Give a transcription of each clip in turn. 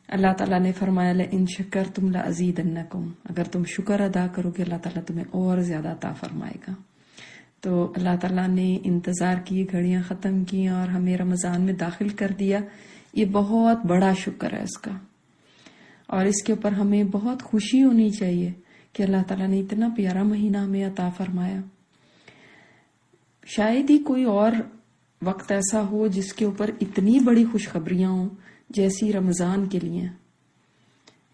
اللہ تعالیٰ نے فرمایا لئن شکرتم لأزیدنکم، اگر تم شکر ادا کرو گے اللہ تعالیٰ تمہیں اور زیادہ عطا فرمائے گا۔ تو اللہ تعالیٰ نے انتظار کی گھڑیاں ختم کی اور ہمیں رمضان میں داخل کر دیا، یہ بہت بڑا شکر ہے اس کا، اور اس کے اوپر ہمیں بہت خوشی ہونی چاہیے کہ اللہ تعالیٰ نے اتنا پیارا مہینہ ہمیں عطا فرمایا۔ شاید ہی کوئی اور وقت ایسا ہو جس کے اوپر اتنی بڑی خوشخبریاں ہوں جیسی رمضان کے لیے،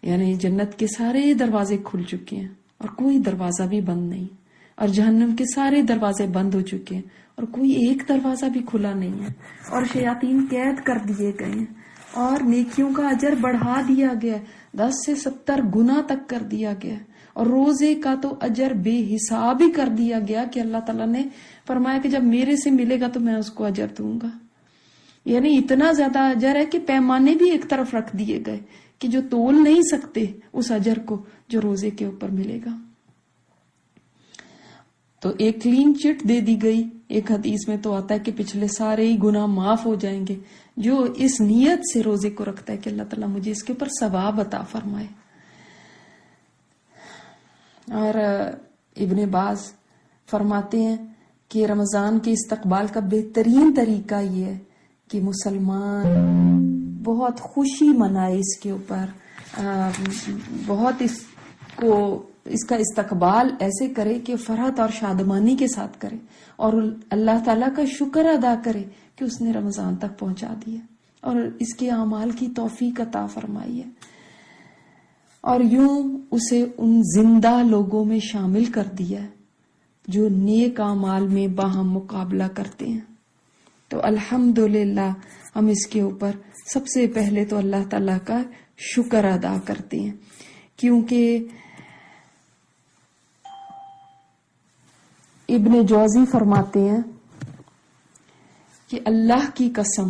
یعنی جنت کے سارے دروازے کھل چکے ہیں اور کوئی دروازہ بھی بند نہیں، اور جہنم کے سارے دروازے بند ہو چکے ہیں اور کوئی ایک دروازہ بھی کھلا نہیں ہے، اور شیاطین قید کر دیے گئے ہیں، اور نیکیوں کا اجر بڑھا دیا گیا ہے، 10 سے 70 گنا تک کر دیا گیا ہے، اور روزے کا تو اجر بے حساب ہی کر دیا گیا کہ اللہ تعالیٰ نے فرمایا کہ جب میرے سے ملے گا تو میں اس کو اجر دوں گا۔ یعنی اتنا زیادہ اجر ہے کہ پیمانے بھی ایک طرف رکھ دیے گئے کہ جو تول نہیں سکتے اس اجر کو جو روزے کے اوپر ملے گا۔ تو ایک کلین چٹ دے دی گئی، ایک حدیث میں تو آتا ہے کہ پچھلے سارے ہی گناہ معاف ہو جائیں گے جو اس نیت سے روزے کو رکھتا ہے کہ اللہ تعالیٰ مجھے اس کے اوپر ثواب عطا فرمائے۔ اور ابن باز فرماتے ہیں کہ رمضان کے استقبال کا بہترین طریقہ یہ ہے کہ مسلمان بہت خوشی منائے اس کے اوپر، بہت اس کا استقبال ایسے کرے کہ فرحت اور شادمانی کے ساتھ کرے، اور اللہ تعالیٰ کا شکر ادا کرے کہ اس نے رمضان تک پہنچا دیا اور اس کے اعمال کی توفیق عطا فرمائی ہے، اور یوں اسے ان زندہ لوگوں میں شامل کر دیا ہے جو نیک اعمال میں باہم مقابلہ کرتے ہیں۔ تو الحمدللہ ہم اس کے اوپر سب سے پہلے تو اللہ تعالیٰ کا شکر ادا کرتے ہیں، کیونکہ ابن جوزی فرماتے ہیں کہ اللہ کی قسم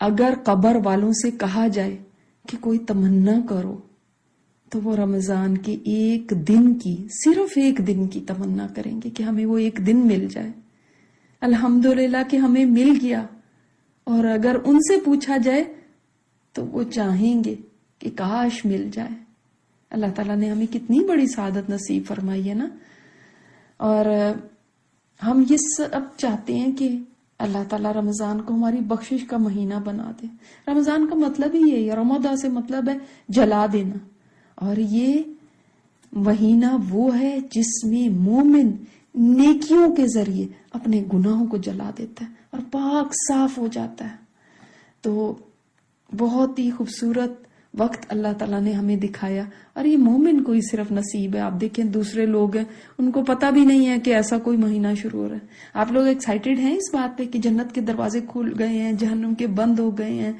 اگر قبر والوں سے کہا جائے کہ کوئی تمنا کرو تو وہ رمضان کے ایک دن کی، صرف ایک دن کی تمنا کریں گے کہ ہمیں وہ ایک دن مل جائے۔ الحمدللہ کہ ہمیں مل گیا، اور اگر ان سے پوچھا جائے تو وہ چاہیں گے کہ کاش مل جائے۔ اللہ تعالیٰ نے ہمیں کتنی بڑی سعادت نصیب فرمائی ہے نا، اور ہم یہ سب چاہتے ہیں کہ اللہ تعالیٰ رمضان کو ہماری بخشش کا مہینہ بنا دے۔ رمضان کا مطلب ہی یہی ہے، رمضان سے مطلب ہے جلا دینا، اور یہ مہینہ وہ ہے جس میں مومن نیکیوں کے ذریعے اپنے گناہوں کو جلا دیتا ہے اور پاک صاف ہو جاتا ہے۔ تو بہت ہی خوبصورت وقت اللہ تعالیٰ نے ہمیں دکھایا، اور یہ مومن کو ہی صرف نصیب ہے۔ آپ دیکھیں دوسرے لوگ ہیں ان کو پتہ بھی نہیں ہے کہ ایسا کوئی مہینہ شروع ہو رہا ہے۔ آپ لوگ ایکسائٹیڈ ہیں اس بات پہ کہ جنت کے دروازے کھل گئے ہیں، جہنم کے بند ہو گئے ہیں،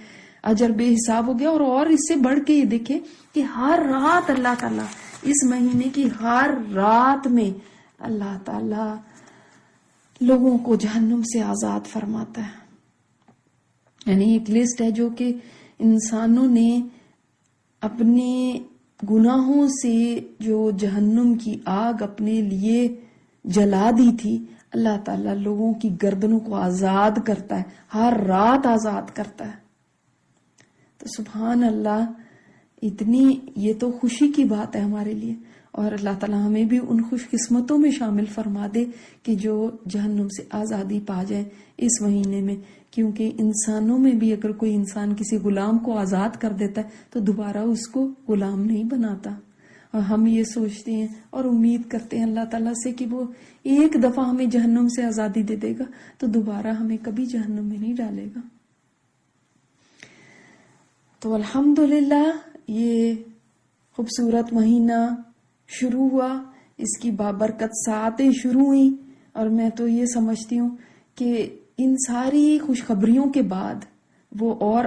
اجر بے حساب ہو گیا، اور اس سے بڑھ کے یہ دیکھیں کہ ہر رات اللہ تعالیٰ اس مہینے کی ہر رات میں اللہ تعالیٰ لوگوں کو جہنم سے آزاد فرماتا ہے۔ یعنی ایک لسٹ ہے جو کہ انسانوں نے اپنے گناہوں سے جو جہنم کی آگ اپنے لیے جلا دی تھی، اللہ تعالیٰ لوگوں کی گردنوں کو آزاد کرتا ہے، ہر رات آزاد کرتا ہے۔ تو سبحان اللہ، اتنی یہ تو خوشی کی بات ہے ہمارے لیے، اور اللہ تعالیٰ ہمیں بھی ان خوش قسمتوں میں شامل فرما دے کہ جو جہنم سے آزادی پا جائیں اس مہینے میں، کیونکہ انسانوں میں بھی اگر کوئی انسان کسی غلام کو آزاد کر دیتا ہے تو دوبارہ اس کو غلام نہیں بناتا، اور ہم یہ سوچتے ہیں اور امید کرتے ہیں اللہ تعالیٰ سے کہ وہ ایک دفعہ ہمیں جہنم سے آزادی دے دے گا تو دوبارہ ہمیں کبھی جہنم میں نہیں ڈالے گا۔ تو الحمدللہ یہ خوبصورت مہینہ شروع ہوا، اس کی بابرکت ساعتیں شروع ہوئیں، اور میں تو یہ سمجھتی ہوں کہ ان ساری خوشخبریوں کے بعد وہ اور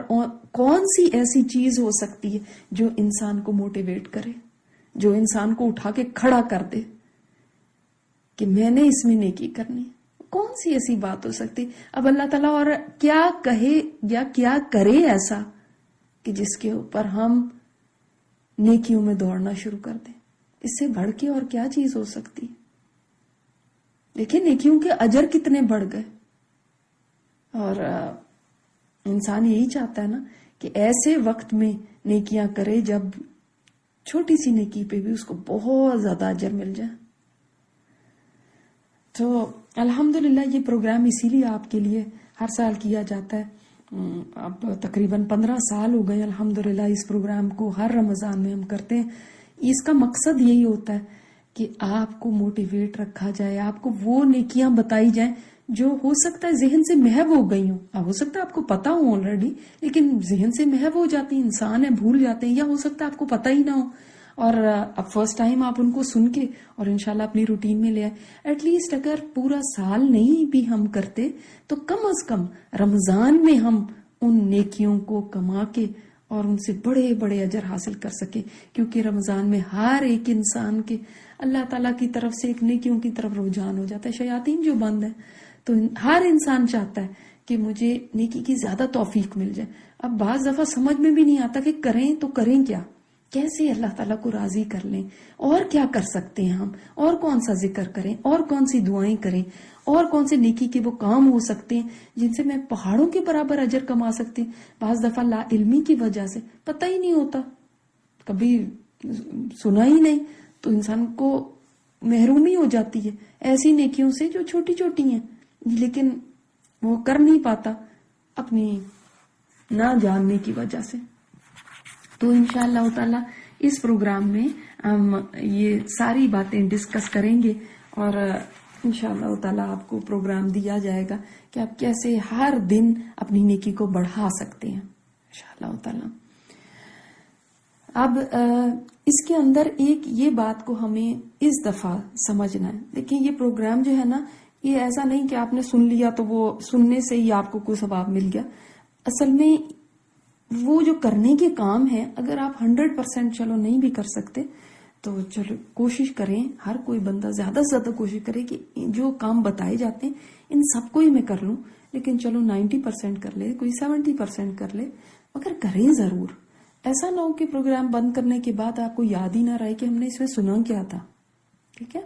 کون سی ایسی چیز ہو سکتی ہے جو انسان کو موٹیویٹ کرے، جو انسان کو اٹھا کے کھڑا کر دے کہ میں نے اس میں نیکی کرنی۔ کون سی ایسی بات ہو سکتی؟ اب اللہ تعالیٰ اور کیا کہے یا کیا کرے ایسا کہ جس کے اوپر ہم نیکیوں میں دوڑنا شروع کر دیں؟ اس سے بڑھ کے اور کیا چیز ہو سکتی؟ دیکھیں نیکیوں کے اجر کتنے بڑھ گئے، اور انسان یہی چاہتا ہے نا کہ ایسے وقت میں نیکیاں کرے جب چھوٹی سی نیکی پہ بھی اس کو بہت زیادہ اجر مل جائے. تو الحمدللہ یہ پروگرام اسی لیے آپ کے لیے ہر سال کیا جاتا ہے. اب تقریباً 15 سال ہو گئے الحمدللہ اس پروگرام کو ہر رمضان میں ہم کرتے ہیں. اس کا مقصد یہی ہوتا ہے کہ آپ کو موٹیویٹ رکھا جائے, آپ کو وہ نیکیاں بتائی جائیں جو ہو سکتا ہے ذہن سے محو ہو گئی ہوں. ہو سکتا ہے آپ کو پتا ہو آلریڈی, لیکن ذہن سے محو ہو جاتی ہیں, انسان ہے بھول جاتے ہیں, یا ہو سکتا ہے آپ کو پتا ہی نہ ہو اور اب فرسٹ ٹائم آپ ان کو سن کے اور انشاءاللہ اپنی روٹین میں لے آئے. ایٹ لیسٹ اگر پورا سال نہیں بھی ہم کرتے تو کم از کم رمضان میں ہم ان نیکیوں کو کما کے اور ان سے بڑے بڑے اجر حاصل کر سکے, کیونکہ رمضان میں ہر ایک انسان کے اللہ تعالیٰ کی طرف سے ایک نیکیوں کی طرف رجحان ہو جاتا ہے. شیاطین جو بند ہے تو ہر انسان چاہتا ہے کہ مجھے نیکی کی زیادہ توفیق مل جائے. اب بعض دفعہ سمجھ میں بھی نہیں آتا کہ کریں تو کریں کیا, کیسے اللہ تعالیٰ کو راضی کر لیں, اور کیا کر سکتے ہیں ہم, اور کون سا ذکر کریں, اور کون سی دعائیں کریں, اور کون سے نیکی کے وہ کام ہو سکتے ہیں جن سے میں پہاڑوں کے برابر اجر کما سکتی. بعض دفعہ لا علمی کی وجہ سے پتہ ہی نہیں ہوتا, کبھی سنا ہی نہیں, تو انسان کو محرومی ہو جاتی ہے ایسی نیکیوں سے جو چھوٹی چھوٹی ہیں, لیکن وہ کر نہیں پاتا اپنی نہ جاننے کی وجہ سے. تو انشاءاللہ تعالی اس پروگرام میں ہم یہ ساری باتیں ڈسکس کریں گے, اور انشاءاللہ تعالی آپ کو پروگرام دیا جائے گا کہ آپ کیسے ہر دن اپنی نیکی کو بڑھا سکتے ہیں انشاءاللہ تعالی. اب اس کے اندر ایک یہ بات کو ہمیں اس دفعہ سمجھنا ہے. دیکھیں یہ پروگرام جو ہے نا, یہ ایسا نہیں کہ آپ نے سن لیا تو وہ سننے سے ہی آپ کو کوئی ثواب مل گیا. اصل میں وہ جو کرنے کے کام ہیں, اگر آپ 100% چلو نہیں بھی کر سکتے تو چلو کوشش کریں, ہر کوئی بندہ زیادہ سے زیادہ کوشش کرے کہ جو کام بتائے جاتے ہیں ان سب کو ہی میں کر لوں, لیکن چلو 90% کر لے, کوئی 70% کر لے, مگر کریں ضرور. ایسا نہ ہو کہ پروگرام بند کرنے کے بعد آپ کو یاد ہی نہ رہے کہ ہم نے اس میں سنا کیا تھا. ٹھیک ہے.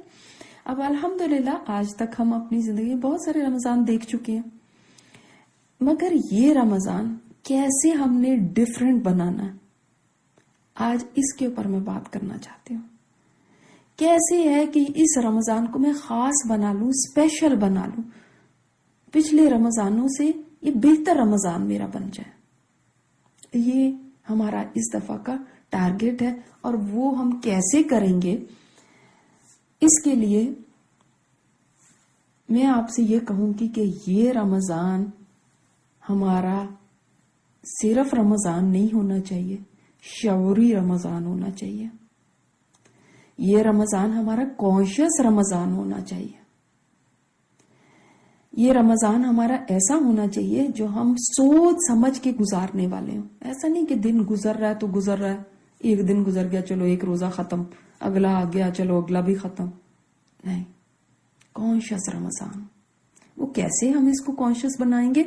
اب الحمدللہ آج تک ہم اپنی زندگی میں بہت سارے رمضان دیکھ چکے ہیں, مگر یہ رمضان کیسے ہم نے ڈیفرنٹ بنانا ہے, آج اس کے اوپر میں بات کرنا چاہتی ہوں. کیسے ہے کہ اس رمضان کو میں خاص بنا لوں, اسپیشل بنا لوں, پچھلے رمضانوں سے یہ بہتر رمضان میرا بن جائے. یہ ہمارا اس دفعہ کا ٹارگیٹ ہے, اور وہ ہم کیسے کریں گے, اس کے لیے میں آپ سے یہ کہوں گی کہ یہ رمضان ہمارا صرف رمضان نہیں ہونا چاہیے, شعوری رمضان ہونا چاہیے. یہ رمضان ہمارا کانشیس رمضان ہونا چاہیے. یہ رمضان ہمارا ایسا ہونا چاہیے جو ہم سوچ سمجھ کے گزارنے والے ہوں. ایسا نہیں کہ دن گزر رہا ہے تو گزر رہا ہے, ایک دن گزر گیا چلو ایک روزہ ختم, اگلا آ گیا چلو اگلا بھی ختم. نہیں, کانشیس رمضان. وہ کیسے ہم اس کو کانشیس بنائیں گے,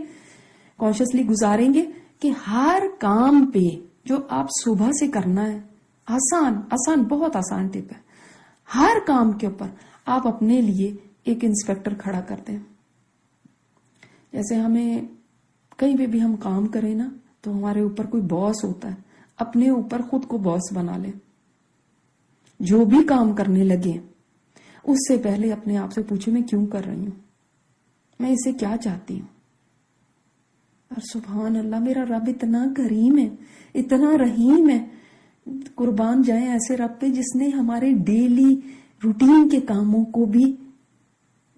کانشیسلی گزاریں گے کہ ہر کام پہ جو آپ صبح سے کرنا ہے, آسان بہت آسان ٹپ ہے, ہر کام کے اوپر آپ اپنے لیے ایک انسپیکٹر کھڑا کر دیں. جیسے ہمیں کہیں پہ بھی ہم کام کریں نا تو ہمارے اوپر کوئی باس ہوتا ہے, اپنے اوپر خود کو باس بنا لیں. جو بھی کام کرنے لگے اس سے پہلے اپنے آپ سے پوچھیں میں کیوں کر رہی ہوں, میں اسے کیا چاہتی ہوں. اور سبحان اللہ, میرا رب اتنا کریم ہے, اتنا رحیم ہے, قربان جائیں ایسے رب پہ جس نے ہمارے ڈیلی روٹین کے کاموں کو بھی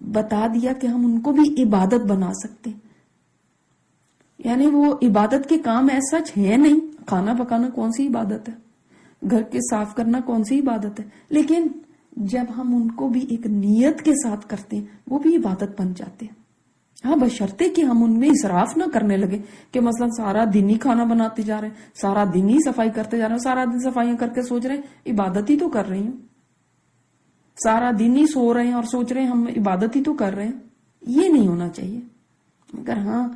بتا دیا کہ ہم ان کو بھی عبادت بنا سکتے. یعنی وہ عبادت کے کام ایسا ہے نہیں, کھانا پکانا کون سی عبادت ہے, گھر کے صاف کرنا کون سی عبادت ہے, لیکن جب ہم ان کو بھی ایک نیت کے ساتھ کرتے ہیں وہ بھی عبادت بن جاتے ہیں. ہاں, بشرطے کہ ہم ان میں اسراف نہ کرنے لگے کہ مثلا سارا دن ہی کھانا بناتے جا رہے ہیں, سارا دن ہی صفائی کرتے جا رہے ہیں, سارا دن صفائیاں کر کے سوچ رہے ہیں عبادت ہی تو کر رہی ہوں, سارا دن ہی سو رہے ہیں اور سوچ رہے ہیں ہم عبادت ہی تو کر رہے ہیں. یہ نہیں ہونا چاہیے. مگر ہاں,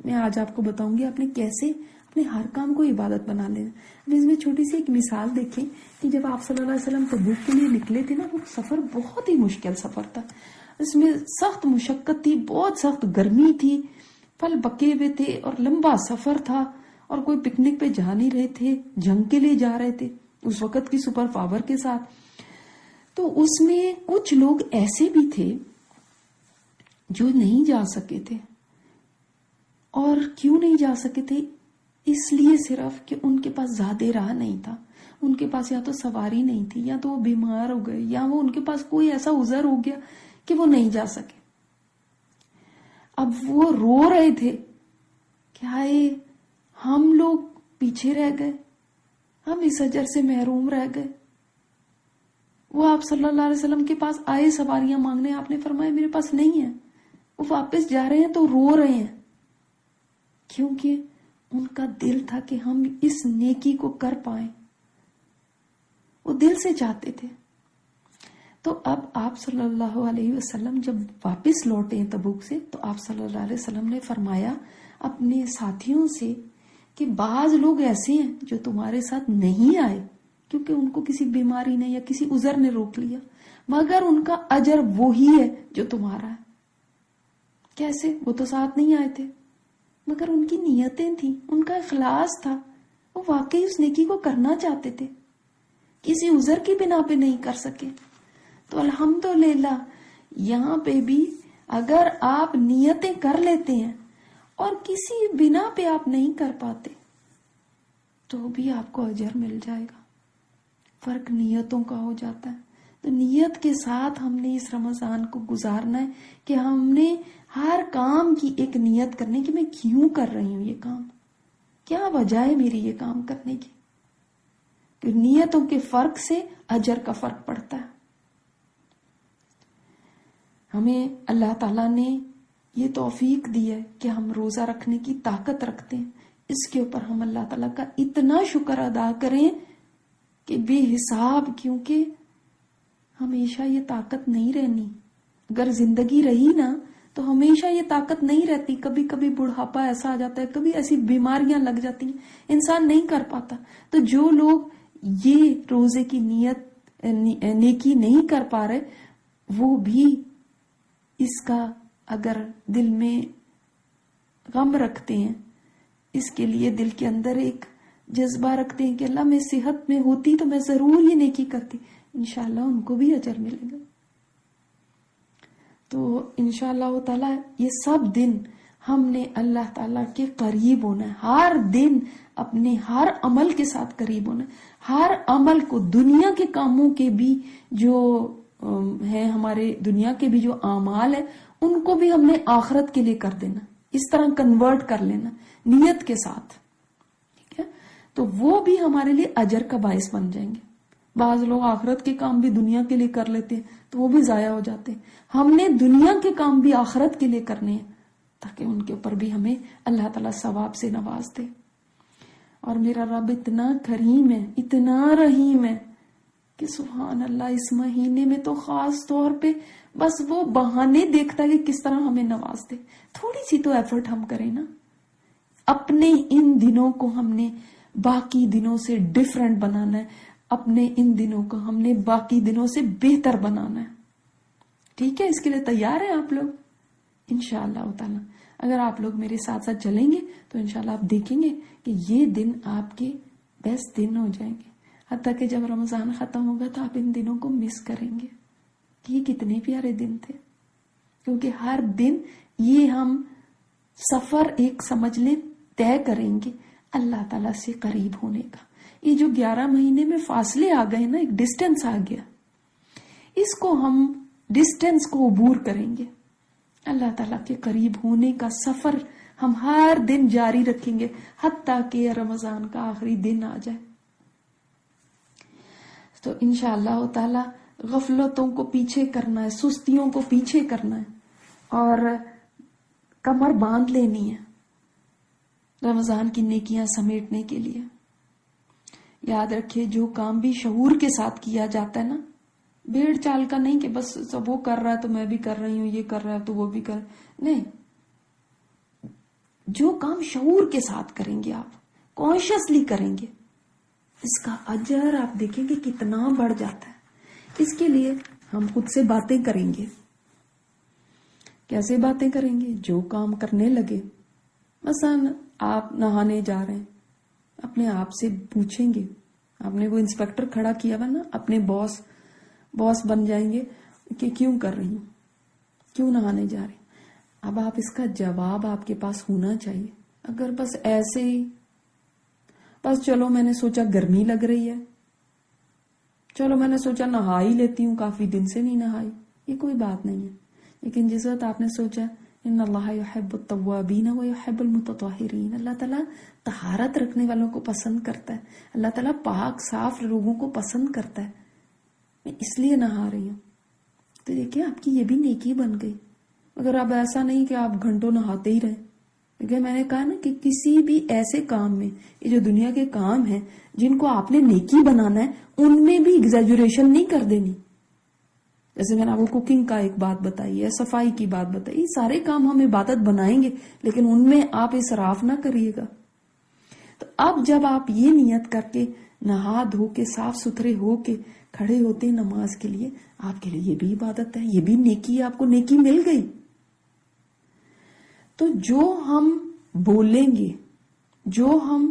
میں آج آپ کو بتاؤں گی آپ نے کیسے اپنے ہر کام کو عبادت بنا لینا. اب اس میں چھوٹی سی ایک مثال دیکھیں کہ جب آپ صلی اللہ علیہ وسلم تبوک کے لیے نکلے تھے نا, وہ سفر بہت ہی مشکل سفر تھا, اس میں سخت مشقت تھی, بہت سخت گرمی تھی, پھل پکے ہوئے تھے اور لمبا سفر تھا, اور کوئی پکنک پہ جا نہیں رہے تھے، جنگ کے لیے جا رہے تھے اس وقت کی سپر پاور کے ساتھ. تو اس میں کچھ لوگ ایسے بھی تھے جو نہیں جا سکے تھے. اور کیوں نہیں جا سکے تھے؟ اس لیے صرف کہ ان کے پاس زیادہ راہ نہیں تھا، ان کے پاس یا تو سواری نہیں تھی، یا تو وہ بیمار ہو گئے، یا وہ ان کے پاس کوئی ایسا عذر ہو گیا کہ وہ نہیں جا سکے. اب وہ رو رہے تھے کہ ہائے ہم لوگ پیچھے رہ گئے، ہم اس اجر سے محروم رہ گئے. وہ آپ صلی اللہ علیہ وسلم کے پاس آئے سواریاں مانگنے، آپ نے فرمایا میرے پاس نہیں ہے. وہ واپس جا رہے ہیں تو رو رہے ہیں، کیونکہ ان کا دل تھا کہ ہم اس نیکی کو کر پائیں، وہ دل سے چاہتے تھے. تو اب آپ صلی اللہ علیہ وسلم جب واپس لوٹے تبوک سے، تو آپ صلی اللہ علیہ وسلم نے فرمایا اپنے ساتھیوں سے کہ بعض لوگ ایسے ہیں جو تمہارے ساتھ نہیں آئے کیونکہ ان کو کسی بیماری نے یا کسی عذر نے روک لیا، مگر ان کا اجر وہی ہے جو تمہارا ہے. کیسے؟ وہ تو ساتھ نہیں آئے تھے، مگر ان کی نیتیں تھیں، ان کا اخلاص تھا، وہ واقعی اس نیکی کو کرنا چاہتے تھے، کسی عذر کی بنا پہ نہیں کر سکے. تو الحمدللہ یہاں پہ بھی اگر آپ نیتیں کر لیتے ہیں اور کسی بنا پہ آپ نہیں کر پاتے تو بھی آپ کو اجر مل جائے گا. فرق نیتوں کا ہو جاتا ہے. تو نیت کے ساتھ ہم نے اس رمضان کو گزارنا ہے کہ ہم نے ہر کام کی ایک نیت کرنے کی، میں کیوں کر رہی ہوں یہ کام، کیا وجہ ہے میری یہ کام کرنے کی. کہ نیتوں کے فرق سے اجر کا فرق پڑتا ہے. ہمیں اللہ تعالیٰ نے یہ توفیق دی ہے کہ ہم روزہ رکھنے کی طاقت رکھتے ہیں. اس کے اوپر ہم اللہ تعالیٰ کا اتنا شکر ادا کریں کہ بے حساب، کیونکہ ہمیشہ یہ طاقت نہیں رہنی. اگر زندگی رہی نا تو ہمیشہ یہ طاقت نہیں رہتی. کبھی کبھی بڑھاپا ایسا آ جاتا ہے، کبھی ایسی بیماریاں لگ جاتی ہیں، انسان نہیں کر پاتا. تو جو لوگ یہ روزے کی نیکی نہیں کر پا رہے، وہ بھی اس کا اگر دل میں غم رکھتے ہیں، اس کے لیے دل کے اندر ایک جذبہ رکھتے ہیں کہ اللہ میں صحت میں ہوتی تو میں ضرور یہ نیکی کرتی، انشاءاللہ ان کو بھی اجر ملے گا. تو انشاءاللہ تعالی یہ سب دن ہم نے اللہ تعالیٰ کے قریب ہونا ہے. ہر دن اپنے ہر عمل کے ساتھ قریب ہونا ہے. ہر عمل کو، دنیا کے کاموں کے بھی جو ہے، ہمارے دنیا کے بھی جو اعمال ہیں، ان کو بھی ہم نے آخرت کے لیے کر دینا، اس طرح کنورٹ کر لینا نیت کے ساتھ. ٹھیک ہے؟ تو وہ بھی ہمارے لیے اجر کا باعث بن جائیں گے. بعض لوگ آخرت کے کام بھی دنیا کے لیے کر لیتے ہیں تو وہ بھی ضائع ہو جاتے ہیں. ہم نے دنیا کے کام بھی آخرت کے لیے کرنے ہیں تاکہ ان کے اوپر بھی ہمیں اللہ تعالیٰ ثواب سے نواز دے. اور میرا رب اتنا کریم ہے، اتنا رحیم ہے کہ سبحان اللہ، اس مہینے میں تو خاص طور پہ بس وہ بہانے دیکھتا ہے کہ کس طرح ہمیں نواز دے. تھوڑی سی تو ایفرٹ ہم کریں نا. اپنے ان دنوں کو ہم نے باقی دنوں سے ڈیفرنٹ بنانا ہے، اپنے ان دنوں کو ہم نے باقی دنوں سے بہتر بنانا ہے. ٹھیک ہے؟ اس کے لیے تیار ہیں آپ لوگ؟ انشاءاللہ تعالی اگر آپ لوگ میرے ساتھ ساتھ چلیں گے تو انشاءاللہ آپ دیکھیں گے کہ یہ دن آپ کے بیسٹ دن ہو جائیں گے. حتیٰ کہ جب رمضان ختم ہوگا تو آپ ان دنوں کو مس کریں گے کہ یہ کتنے پیارے دن تھے. کیونکہ ہر دن یہ ہم سفر ایک سمجھ لیں طے کریں گے اللہ تعالیٰ سے قریب ہونے کا. یہ جو 11 مہینے میں فاصلے آ گئے نا، ایک ڈسٹینس آ گیا، اس کو ہم ڈسٹینس کو عبور کریں گے. اللہ تعالیٰ کے قریب ہونے کا سفر ہم ہر دن جاری رکھیں گے حتیٰ کہ رمضان کا آخری دن آ جائے. تو انشاءاللہ تعالی غفلتوں کو پیچھے کرنا ہے، سستیوں کو پیچھے کرنا ہے اور کمر باندھ لینی ہے رمضان کی نیکیاں سمیٹنے کے لیے. یاد رکھیے جو کام بھی شعور کے ساتھ کیا جاتا ہے نا، بھیڑ چال کا نہیں کہ بس سب وہ کر رہا ہے تو میں بھی کر رہی ہوں، یہ کر رہا ہے تو وہ بھی کر، نہیں. جو کام شعور کے ساتھ کریں گے، آپ کانشیسلی کریں گے، اس کا اجر آپ دیکھیں گے کتنا بڑھ جاتا ہے. اس کے لیے ہم خود سے باتیں کریں گے. کیسے باتیں کریں گے؟ جو کام کرنے لگے، مثلا آپ نہانے جا رہے ہیں اپنے آپ سے پوچھیں گے. آپ نے وہ انسپیکٹر کھڑا کیا ہوا نا, اپنے باس بن جائیں گے کہ کیوں کر رہی ہوں, کیوں نہانے جا رہی. اب آپ اس کا جواب آپ کے پاس ہونا چاہیے. اگر بس ایسے ہی بس چلو میں نے سوچا گرمی لگ رہی ہے, چلو میں نے سوچا نہا ہی لیتی ہوں, کافی دن سے نہیں نہائی, یہ کوئی بات نہیں ہے. لیکن جس وقت آپ نے سوچا ان اللہ یحب التوابین ویحب المتطہرین, اللہ تعالیٰ طہارت رکھنے والوں کو پسند کرتا ہے, اللہ تعالیٰ پاک صاف لوگوں کو پسند کرتا ہے, میں اس لیے نہا رہی ہوں, تو دیکھیے آپ کی یہ بھی نیکی بن گئی. اگر اب ایسا نہیں کہ آپ گھنٹوں نہاتے ہی رہیں, کیونکہ میں نے کہا نا کہ کسی بھی ایسے کام میں, یہ جو دنیا کے کام ہیں جن کو آپ نے نیکی بنانا ہے, ان میں بھی ایگزیجوریشن نہیں کر دینی. جیسے میں نے آپ کو کوکنگ کا ایک بات بتائی ہے, صفائی کی بات بتائی, یہ سارے کام ہم عبادت بنائیں گے لیکن ان میں آپ اسراف نہ کریے گا. تو اب جب آپ یہ نیت کر کے نہا دھو کے صاف ستھرے ہو کے کھڑے ہوتے ہیں نماز کے لیے, آپ کے لیے یہ بھی عبادت ہے, یہ بھی نیکی ہے, آپ کو نیکی مل گئی. تو جو ہم بولیں گے, جو ہم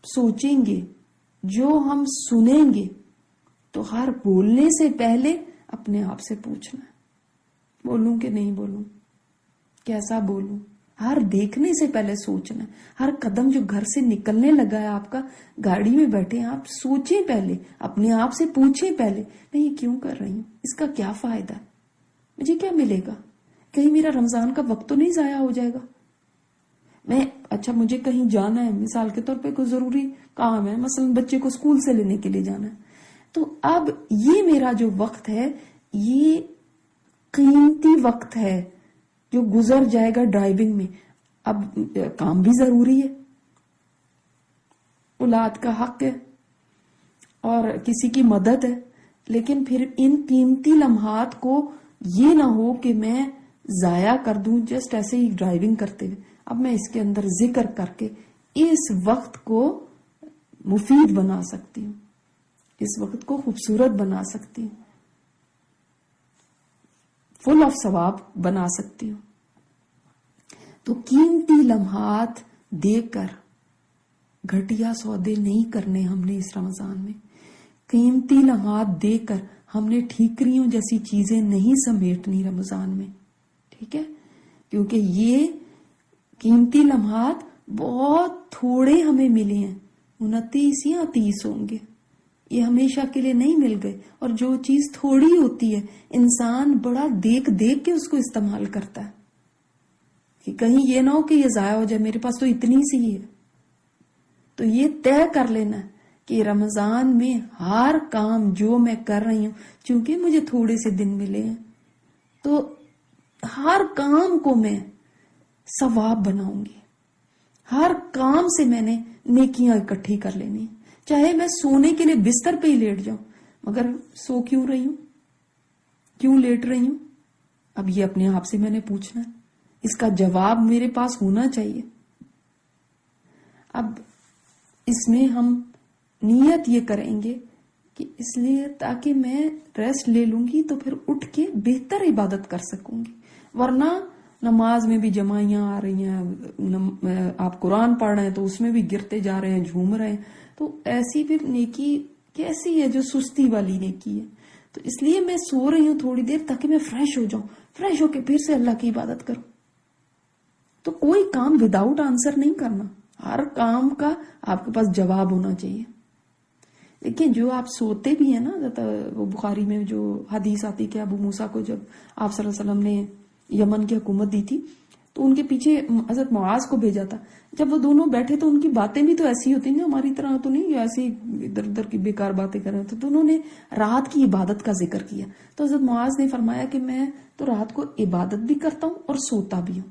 سوچیں گے, جو ہم سنیں گے, تو ہر بولنے سے پہلے اپنے آپ سے پوچھنا ہے, بولوں کہ نہیں بولوں, کیسا بولوں. ہر دیکھنے سے پہلے سوچنا ہے. ہر قدم جو گھر سے نکلنے لگا ہے آپ کا, گاڑی میں بیٹھے آپ سوچیں پہلے, اپنے آپ سے پوچھیں پہلے, میں یہ کیوں کر رہی ہوں, اس کا کیا فائدہ ہے, مجھے کیا ملے گا, کہیں میرا رمضان کا وقت تو نہیں ضائع ہو جائے گا. اچھا مجھے کہیں جانا ہے, مثال کے طور پہ کوئی ضروری کام ہے, مثلا بچے کو اسکول سے لینے کے لیے جانا ہے, تو اب یہ میرا جو وقت ہے یہ قیمتی وقت ہے جو گزر جائے گا ڈرائیونگ میں. اب کام بھی ضروری ہے, اولاد کا حق ہے اور کسی کی مدد ہے, لیکن پھر ان قیمتی لمحات کو یہ نہ ہو کہ میں ضائع کر دوں جسٹ ایسے ہی ڈرائیونگ کرتے ہوئے. اب میں اس کے اندر ذکر کر کے اس وقت کو مفید بنا سکتی ہوں, اس وقت کو خوبصورت بنا سکتی ہوں, فل آف ثواب بنا سکتی ہوں. تو قیمتی لمحات دے کر گھٹیا سودے نہیں کرنے ہم نے اس رمضان میں. قیمتی لمحات دے کر ہم نے ٹھیکریوں جیسی چیزیں نہیں سمیٹنی رمضان میں, ٹھیک ہے, کیونکہ یہ قیمتی لمحات بہت تھوڑے ہمیں ملے ہیں, 29 یا 30 ہوں گے, یہ ہمیشہ کے لیے نہیں مل گئے. اور جو چیز تھوڑی ہوتی ہے انسان بڑا دیکھ دیکھ کے اس کو استعمال کرتا ہے کہ کہیں یہ نہ ہو کہ یہ ضائع ہو جائے, میرے پاس تو اتنی سی ہے. تو یہ طے کر لینا کہ رمضان میں ہر کام جو میں کر رہی ہوں, چونکہ مجھے تھوڑے سے دن ملے ہیں, تو ہر کام کو میں ثواب بناؤں گی. ہر کام سے میں نے نیکیاں اکٹھی کر لینی, چاہے میں سونے کے لیے بستر پہ ہی لیٹ جاؤں, مگر سو کیوں رہی ہوں, کیوں لیٹ رہی ہوں. اب یہ اپنے آپ سے میں نے پوچھنا ہے, اس کا جواب میرے پاس ہونا چاہیے. اب اس میں ہم نیت یہ کریں گے کہ اس لیے تاکہ میں ریسٹ لے لوں گی تو پھر اٹھ کے بہتر عبادت کر سکوں گی. ورنہ نماز میں بھی جمائیاں آ رہی ہیں, آپ قرآن پڑھ رہے ہیں تو اس میں بھی گرتے جا رہے ہیں, جھوم رہے ہیں, تو ایسی پھر نیکی کیسی ہے جو سستی والی نیکی ہے. تو اس لیے میں سو رہی ہوں تھوڑی دیر تاکہ میں فریش ہو جاؤں, فریش ہو کے پھر سے اللہ کی عبادت کروں. تو کوئی کام وداؤٹ آنسر نہیں کرنا, ہر کام کا آپ کے پاس جواب ہونا چاہیے. دیکھیں جو آپ سوتے بھی ہیں نا, وہ بخاری میں جو حدیث آتی کہ ابو موسیٰ کو جب آپ صلی اللہ علیہ وسلم نے یمن کی حکومت دی تھی تو ان کے پیچھے حضرت معاذ کو بھیجا تھا. جب وہ دونوں بیٹھے تو ان کی باتیں بھی تو ایسی ہوتی ہیں, ہماری طرح تو نہیں ایسی ادھر ادھر کی بیکار باتیں کر رہے تھے. تو انہوں نے رات کی عبادت کا ذکر کیا, تو حضرت معاذ نے فرمایا کہ میں تو رات کو عبادت بھی کرتا ہوں اور سوتا بھی ہوں.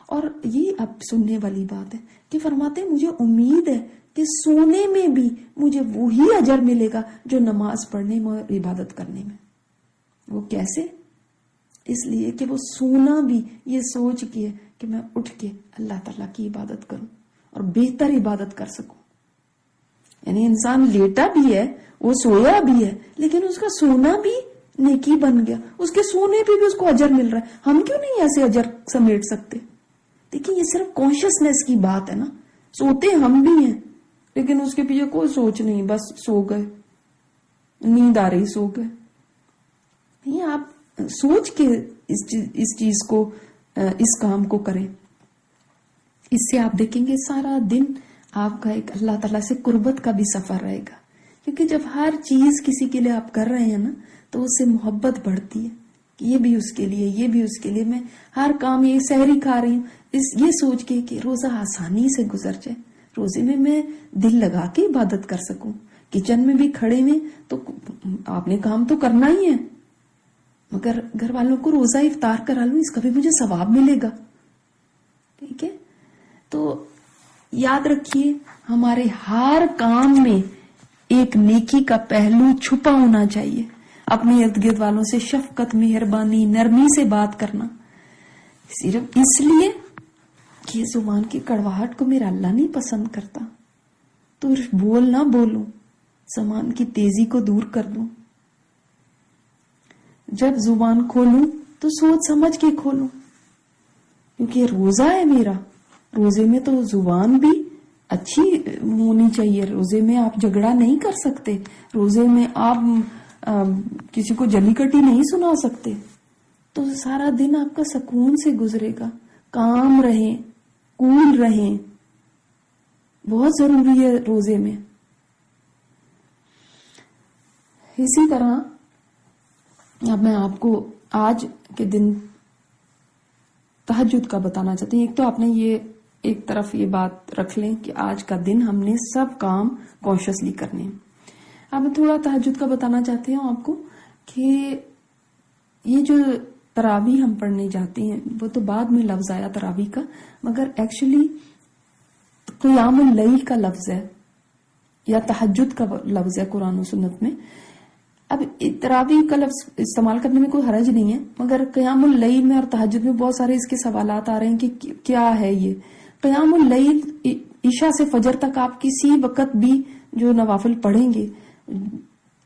اور یہ اب سننے والی بات ہے کہ فرماتے ہیں مجھے امید ہے کہ سونے میں بھی مجھے وہی اجر ملے گا جو نماز پڑھنے میں اور عبادت کرنے میں. وہ کیسے؟ اس لیے کہ وہ سونا بھی یہ سوچ کے کہ میں اٹھ کے اللہ تعالیٰ کی عبادت کروں اور بہتر عبادت کر سکوں. یعنی انسان لیٹا بھی ہے, وہ سویا بھی ہے, لیکن اس کا سونا بھی نیکی بن گیا, اس کے سونے پہ بھی اس کو اجر مل رہا ہے. ہم کیوں نہیں ایسے اجر سمیٹ سکتے؟ دیکھیں یہ صرف کانشیسنیس کی بات ہے نا, سوتے ہم بھی ہیں لیکن اس کے پیچھے کوئی سوچ نہیں, بس سو گئے, نیند آ رہی سو گئے. نہیں, آپ سوچ کے اس چیز کو, اس کام کو کریں. اس سے آپ دیکھیں گے سارا دن آپ کا ایک اللہ تعالیٰ سے قربت کا بھی سفر رہے گا. کیونکہ جب ہر چیز کسی کے لیے آپ کر رہے ہیں نا, تو اس سے محبت بڑھتی ہے کہ یہ بھی اس کے لیے, یہ بھی اس کے لیے. میں ہر کام, یہ سحری کھا رہی ہوں یہ سوچ کے کہ روزہ آسانی سے گزر جائے, روزے میں دل لگا کے عبادت کر سکوں. کچن میں بھی کھڑے ہوئے تو آپ نے کام تو کرنا ہی ہے, مگر گھر والوں کو روزہ افطار کرا لوں, اس کا بھی مجھے ثواب ملے گا. ٹھیک ہے, تو یاد رکھیے ہمارے ہر کام میں ایک نیکی کا پہلو چھپا ہونا چاہیے. اپنے ارد گرد والوں سے شفقت, مہربانی, نرمی سے بات کرنا, صرف اس لیے کہ زبان کی کڑواہٹ کو میرا اللہ نہیں پسند کرتا, تو بول نہ بولوں, زبان کی تیزی کو دور کر دوں. جب زبان کھولوں تو سوچ سمجھ کے کھولوں, کیونکہ روزہ ہے میرا. روزے میں تو زبان بھی اچھی ہونی چاہیے. روزے میں آپ جھگڑا نہیں کر سکتے, روزے میں آپ کسی کو جلی کٹی نہیں سنا سکتے. تو سارا دن آپ کا سکون سے گزرے گا. کام رہیں, کول رہیں, بہت ضروری ہے روزے میں. اسی طرح اب میں آپ کو آج کے دن تہجد کا بتانا چاہتی ہوں. ایک تو آپ نے یہ ایک طرف یہ بات رکھ لیں کہ آج کا دن ہم نے سب کام کانشیسلی کرنے ہیں. اب میں تھوڑا تہجد کا بتانا چاہتی ہوں آپ کو کہ یہ جو تراویح ہم پڑھنے جاتے ہیں, وہ تو بعد میں لفظ آیا تراویح کا, مگر ایکچولی قیام اللیل کا لفظ ہے یا تہجد کا لفظ ہے قرآن و سنت میں. اب تراویح کا لفظ استعمال کرنے میں کوئی حرج نہیں ہے, مگر قیام اللیل میں اور تہجد میں بہت سارے اس کے سوالات آ رہے ہیں کہ کیا ہے یہ قیام اللیل. عشاء سے فجر تک آپ کسی وقت بھی جو نوافل پڑھیں گے,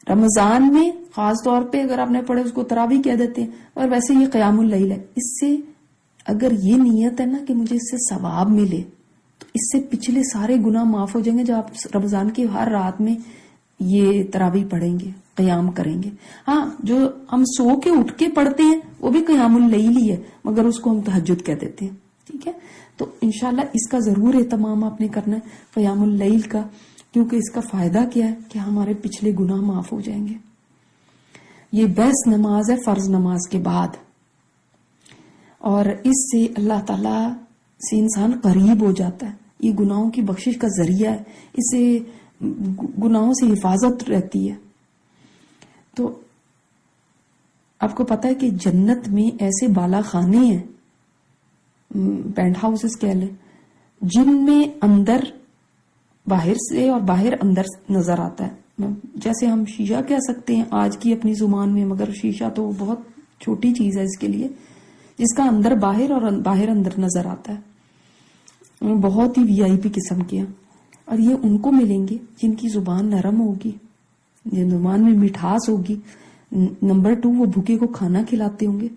رمضان میں خاص طور پہ اگر آپ نے پڑھے اس کو تراویح کہہ دیتے ہیں, اور ویسے یہ قیام اللیل ہے. اس سے اگر یہ نیت ہے نا کہ مجھے اس سے ثواب ملے, تو اس سے پچھلے سارے گناہ معاف ہو جائیں گے. جب آپ رمضان کی ہر رات میں یہ تراویح پڑھیں گے, قیام کریں گے. ہاں, جو ہم سو کے اٹھ کے پڑھتے ہیں وہ بھی قیام اللیل ہی ہے, مگر اس کو ہم تہجد کہہ دیتے ہیں. ٹھیک ہے, تو انشاءاللہ اس کا ضرور اہتمام آپ نے کرنا ہے, قیام اللیل کا, کیونکہ اس کا فائدہ کیا ہے کہ ہمارے پچھلے گناہ معاف ہو جائیں گے. یہ بیسٹ نماز ہے فرض نماز کے بعد, اور اس سے اللہ تعالی سے انسان قریب ہو جاتا ہے. یہ گناہوں کی بخشش کا ذریعہ ہے, اس سے گناہوں سے حفاظت رہتی ہے. تو آپ کو پتا ہے کہ جنت میں ایسے بالا خانے ہیں, پینٹ ہاؤسز کہہ لیں, جن میں اندر باہر سے اور باہر اندر نظر آتا ہے. جیسے ہم شیشہ کہہ سکتے ہیں آج کی اپنی زبان میں, مگر شیشہ تو بہت چھوٹی چیز ہے اس کے لیے, جس کا اندر باہر اور باہر اندر نظر آتا ہے. بہت ہی وی آئی پی قسم کے ہیں, اور یہ ان کو ملیں گے جن کی زبان نرم ہوگی, جن زبان میں مٹھاس ہوگی. نمبر 2, وہ بھوکے کو کھانا کھلاتے ہوں گے,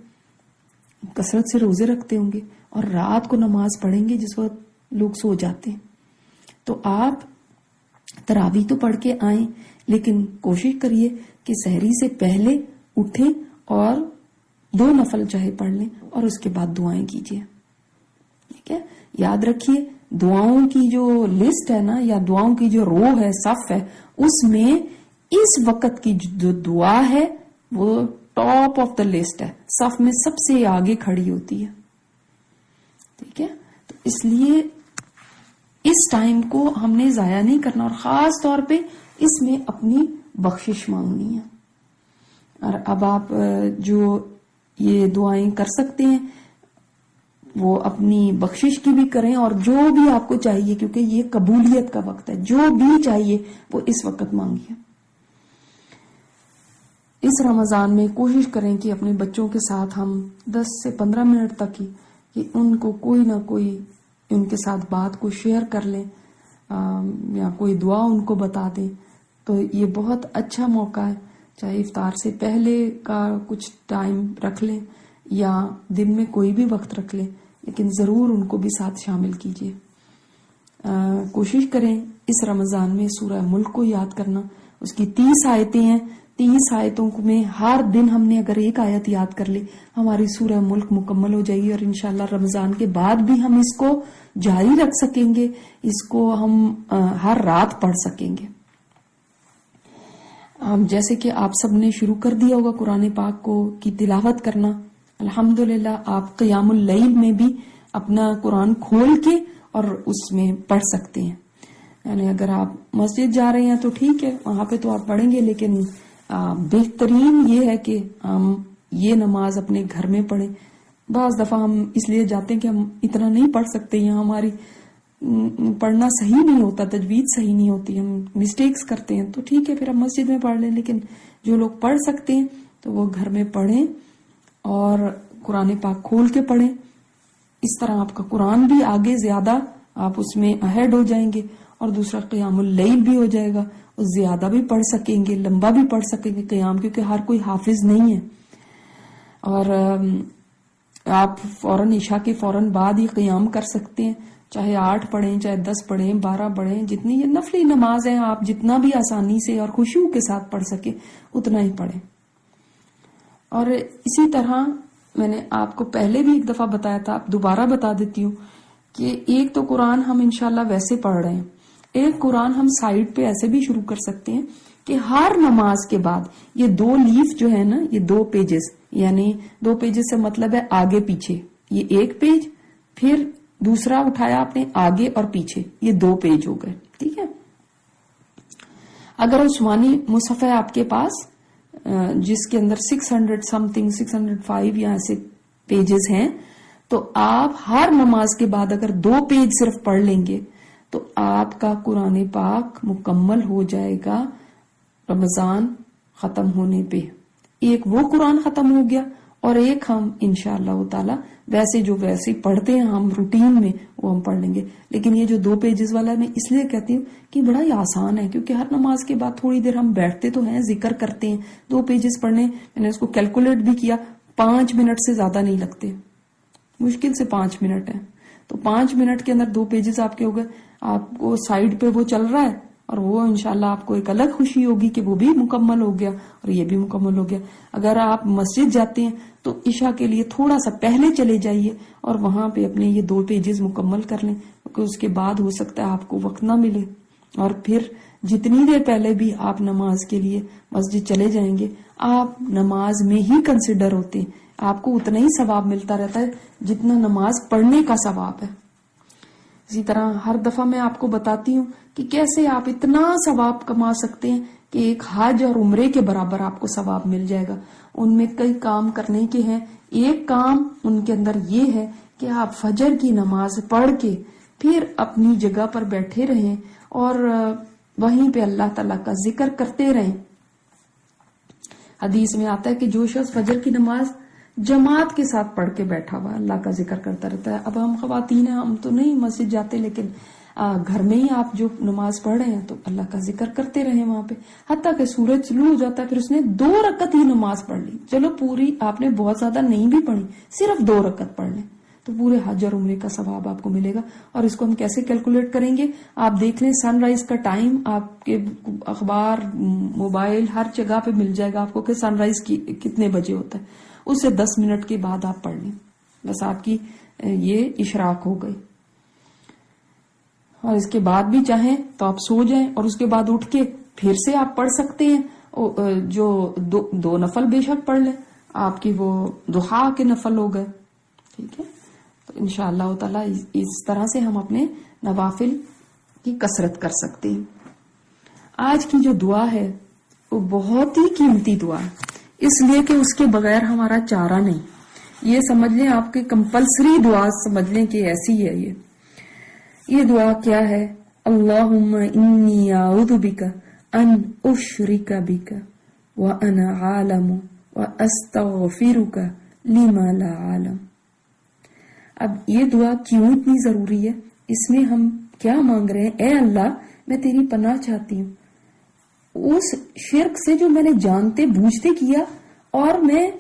کثرت سے روزے رکھتے ہوں گے, اور رات کو نماز پڑھیں گے جس وقت لوگ سو جاتے ہیں. تو آپ تراویح تو پڑھ کے آئیں, لیکن کوشش کریے کہ سحری سے پہلے اٹھیں اور 2 نفل چاہے پڑھ لیں, اور اس کے بعد دعائیں کیجیے. ٹھیک ہے, یاد رکھیے دعاؤں کی جو لسٹ ہے نا, یا دعاؤں کی جو رو ہے, صف ہے, اس میں اس وقت کی جو دعا ہے وہ ٹاپ آف دا لسٹ ہے, صف میں سب سے آگے کھڑی ہوتی ہے. ٹھیک ہے, تو اس لیے اس ٹائم کو ہم نے ضائع نہیں کرنا, اور خاص طور پہ اس میں اپنی بخشش مانگنی ہے. اور اب آپ جو یہ دعائیں کر سکتے ہیں وہ اپنی بخشش کی بھی کریں, اور جو بھی آپ کو چاہیے, کیونکہ یہ قبولیت کا وقت ہے, جو بھی چاہیے وہ اس وقت مانگیے. اس رمضان میں کوشش کریں کہ اپنے بچوں کے ساتھ ہم 10 سے 15 منٹ تک ہی کہ ان کو کوئی نہ کوئی ان کے ساتھ بات کو شیئر کر لیں, یا کوئی دعا ان کو بتا دیں. تو یہ بہت اچھا موقع ہے, چاہے افطار سے پہلے کا کچھ ٹائم رکھ لیں یا دن میں کوئی بھی وقت رکھ لیں, لیکن ضرور ان کو بھی ساتھ شامل کیجیے. کوشش کریں اس رمضان میں سورہ ملک کو یاد کرنا. اس کی 30 آیتیں ہیں. 30 آیتوں میں ہر دن ہم نے اگر ایک آیت یاد کر لی ہماری سورہ ملک مکمل ہو جائے گی, اور انشاءاللہ رمضان کے بعد بھی ہم اس کو جاری رکھ سکیں گے, اس کو ہم ہر رات پڑھ سکیں گے. جیسے کہ آپ سب نے شروع کر دیا ہوگا قرآن پاک کی تلاوت کرنا. الحمدللہ آپ قیام اللیل میں بھی اپنا قرآن کھول کے اور اس میں پڑھ سکتے ہیں. یعنی اگر آپ مسجد جا رہے ہیں تو ٹھیک ہے, وہاں پہ تو آپ پڑھیں گے, لیکن بہترین یہ ہے کہ ہم یہ نماز اپنے گھر میں پڑھیں. بعض دفعہ ہم اس لیے جاتے ہیں کہ ہم اتنا نہیں پڑھ سکتے, یہاں ہماری پڑھنا صحیح نہیں ہوتا, تجوید صحیح نہیں ہوتی, ہم مسٹیکس کرتے ہیں, تو ٹھیک ہے پھر ہم مسجد میں پڑھ لیں. لیکن جو لوگ پڑھ سکتے ہیں تو وہ گھر میں پڑھیں اور قرآن پاک کھول کے پڑھیں. اس طرح آپ کا قرآن بھی آگے زیادہ آپ اس میں اہیڈ ہو جائیں گے, اور دوسرا قیام اللیل بھی ہو جائے گا, اور زیادہ بھی پڑھ سکیں گے, لمبا بھی پڑھ سکیں گے قیام, کیونکہ ہر کوئی حافظ نہیں ہے. اور آپ فوراً عشاء کے فوراً بعد ہی قیام کر سکتے ہیں, چاہے 8 پڑھیں, چاہے 10 پڑھیں, 12 پڑھیں, جتنی یہ نفلی نماز ہے آپ جتنا بھی آسانی سے اور خشوع کے ساتھ پڑھ سکیں اتنا ہی پڑھیں. اور اسی طرح میں نے آپ کو پہلے بھی ایک دفعہ بتایا تھا, آپ دوبارہ بتا دیتی ہوں کہ ایک تو قرآن ہم انشاءاللہ ویسے پڑھ رہے ہیں, ایک قرآن ہم سائیڈ پہ ایسے بھی شروع کر سکتے ہیں کہ ہر نماز کے بعد یہ 2 لیف جو ہے نا, یہ 2 پیجز, یعنی 2 پیجز سے مطلب ہے آگے پیچھے, یہ ایک پیج, پھر دوسرا اٹھایا آپ نے آگے اور پیچھے, یہ 2 پیج ہو گئے. ٹھیک ہے. اگر عثمانی مصحف ہے آپ کے پاس جس کے اندر 600 سمتھنگ 605 یا ایسے پیجز ہیں, تو آپ ہر نماز کے بعد اگر 2 پیج صرف پڑھ لیں گے تو آپ کا قرآن پاک مکمل ہو جائے گا رمضان ختم ہونے پہ. ایک وہ قرآن ختم ہو گیا, اور ایک ہم انشاءاللہ تعالی ویسے پڑھتے ہیں ہم روٹین میں وہ ہم پڑھ لیں گے. لیکن یہ جو 2 پیجز والا ہے میں اس لیے کہتی ہوں کہ بڑا ہی آسان ہے, کیونکہ ہر نماز کے بعد تھوڑی دیر ہم بیٹھتے تو ہیں, ذکر کرتے ہیں. 2 پیجز پڑھنے, میں نے اس کو کیلکولیٹ بھی کیا, 5 منٹ سے زیادہ نہیں لگتے, مشکل سے 5 منٹ ہے. تو 5 منٹ کے اندر 2 پیجز آپ کے ہو گئے. آپ کو سائیڈ پہ وہ چل رہا ہے, اور وہ انشاءاللہ آپ کو ایک الگ خوشی ہوگی کہ وہ بھی مکمل ہو گیا اور یہ بھی مکمل ہو گیا. اگر آپ مسجد جاتے ہیں تو عشاء کے لیے تھوڑا سا پہلے چلے جائیے اور وہاں پہ اپنے یہ 2 پیجز مکمل کر لیں, کیونکہ اس کے بعد ہو سکتا ہے آپ کو وقت نہ ملے. اور پھر جتنی دیر پہلے بھی آپ نماز کے لیے مسجد چلے جائیں گے, آپ نماز میں ہی کنسیڈر ہوتے ہیں, آپ کو اتنا ہی ثواب ملتا رہتا ہے جتنا نماز پڑھنے کا ثواب ہے. اسی طرح ہر دفعہ میں آپ کو بتاتی ہوں کہ کیسے آپ اتنا ثواب کما سکتے ہیں کہ ایک حج اور عمرے کے برابر آپ کو ثواب مل جائے گا. ان میں کئی کام کرنے کے ہیں, ایک کام ان کے اندر یہ ہے کہ آپ فجر کی نماز پڑھ کے پھر اپنی جگہ پر بیٹھے رہیں اور وہیں پہ اللہ تعالیٰ کا ذکر کرتے رہیں. حدیث میں آتا ہے کہ جو شخص فجر کی نماز جماعت کے ساتھ پڑھ کے بیٹھا ہوا اللہ کا ذکر کرتا رہتا ہے. اب ہم خواتین ہیں, ہم تو نہیں مسجد جاتے, لیکن گھر میں ہی آپ جو نماز پڑھ رہے ہیں تو اللہ کا ذکر کرتے رہیں وہاں پہ, حتیٰ کہ سورج طلوع ہو جاتا ہے پھر اس نے 2 رکعت ہی نماز پڑھ لی. چلو پوری آپ نے بہت زیادہ نہیں بھی پڑھی, صرف 2 رکعت پڑھ لیں تو پورے حج اور عمرے کا ثواب آپ کو ملے گا. اور اس کو ہم کیسے کیلکولیٹ کریں گے, آپ دیکھ لیں سن رائز کا ٹائم آپ کے اخبار موبائل ہر جگہ پہ مل جائے گا آپ کو کہ سن رائز کتنے بجے ہوتا ہے. اس سے 10 منٹ کے بعد آپ پڑھ لیں, بس آپ کی یہ اشراق ہو گئی. اور اس کے بعد بھی چاہیں تو آپ سو جائیں اور اس کے بعد اٹھ کے پھر سے آپ پڑھ سکتے ہیں. جو 2 نفل بے شک پڑھ لیں, آپ کی وہ ضحیٰ کے نفل ہو گئے. ٹھیک ہے, تو انشاءاللہ تعالی اس طرح سے ہم اپنے نوافل کی کثرت کر سکتے ہیں. آج کی جو دعا ہے وہ بہت ہی قیمتی دعا ہے, اس لیے کہ اس کے بغیر ہمارا چارہ نہیں. یہ سمجھ لیں, آپ کی کمپلسری دعا سمجھ لیں کہ ایسی ہے. یہ دعا کیا ہے؟ اللہم انی اعوذ بک ان اشرک بک وانا عالم واستغفرک لما لا اعلم. اب یہ دعا کیوں اتنی ضروری ہے؟ اس میں ہم کیا مانگ رہے ہیں؟ اے اللہ میں تیری پناہ چاہتی ہوں اس شرک سے جو میں نے جانتے بوجھتے کیا, اور میں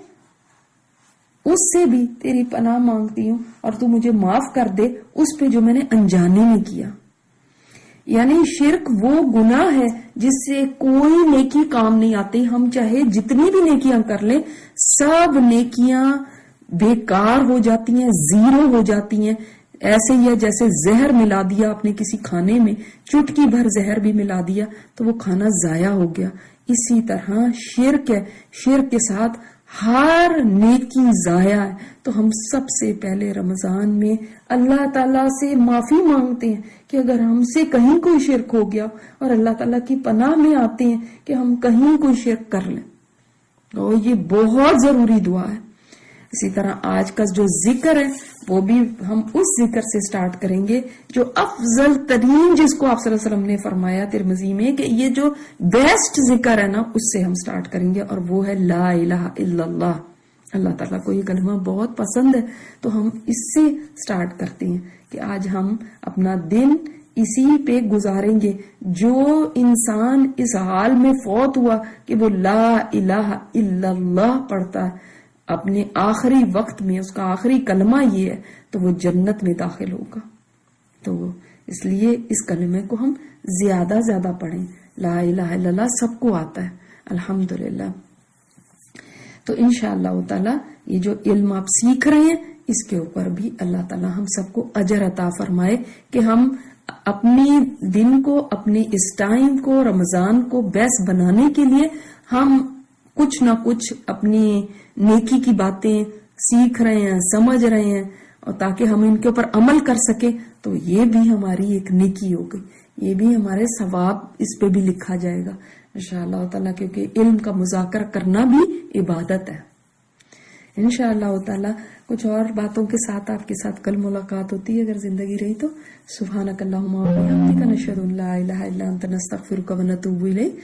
اس سے بھی تیری پناہ مانگتی ہوں اور تو مجھے معاف کر دے اس پہ جو میں نے انجانے میں کیا. یعنی شرک وہ گناہ ہے جس سے کوئی نیکی کام نہیں آتی. ہم چاہے جتنی بھی نیکیاں کر لیں سب نیکیاں بیکار ہو جاتی ہیں, زیرو ہو جاتی ہیں. ایسے ہی ہے جیسے زہر ملا دیا آپ نے کسی کھانے میں, چٹکی بھر زہر بھی ملا دیا تو وہ کھانا ضائع ہو گیا. اسی طرح شرک ہے, شرک کے ساتھ ہر نیکی ضائع ہے. تو ہم سب سے پہلے رمضان میں اللہ تعالیٰ سے معافی مانگتے ہیں کہ اگر ہم سے کہیں کوئی شرک ہو گیا, اور اللہ تعالیٰ کی پناہ میں آتے ہیں کہ ہم کہیں کوئی شرک کر لیں. تو یہ بہت ضروری دعا ہے. اسی طرح آج کا جو ذکر ہے وہ بھی ہم اس ذکر سے سٹارٹ کریں گے جو افضل ترین, جس کو آپ صلی اللہ علیہ وسلم نے فرمایا ترمذی میں کہ یہ جو بیسٹ ذکر ہے نا, اس سے ہم سٹارٹ کریں گے, اور وہ ہے لا الہ الا اللہ. اللہ تعالیٰ کو یہ کلمہ بہت پسند ہے تو ہم اس سے سٹارٹ کرتے ہیں کہ آج ہم اپنا دن اسی پہ گزاریں گے. جو انسان اس حال میں فوت ہوا کہ وہ لا الہ الا اللہ پڑھتا ہے اپنے آخری وقت میں, اس کا آخری کلمہ یہ ہے, تو وہ جنت میں داخل ہوگا. تو اس لیے اس کلمے کو ہم زیادہ زیادہ پڑھیں. لا الہ الا اللہ سب کو آتا ہے الحمدللہ. تو انشاءاللہ تعالی یہ جو علم آپ سیکھ رہے ہیں اس کے اوپر بھی اللہ تعالی ہم سب کو اجر عطا فرمائے کہ ہم اپنی دن کو, اپنے اس ٹائم کو, رمضان کو بیسٹ بنانے کے لیے ہم کچھ نہ کچھ اپنی نیکی کی باتیں سیکھ رہے ہیں, سمجھ رہے ہیں, اور تاکہ ہم ان کے اوپر عمل کر سکیں. تو یہ بھی ہماری ایک نیکی ہو گئی, یہ بھی ہمارے ثواب اس پہ بھی لکھا جائے گا انشاءاللہ تعالیٰ, کیونکہ علم کا مذاکرہ کرنا بھی عبادت ہے. انشاءاللہ تعالیٰ کچھ اور باتوں کے ساتھ آپ کے ساتھ کل ملاقات ہوتی ہے اگر زندگی رہی تو. سبحانک اللہم و بحمدک نشہد ان لا الہ الا انت نستغفرک و نتوب الیک.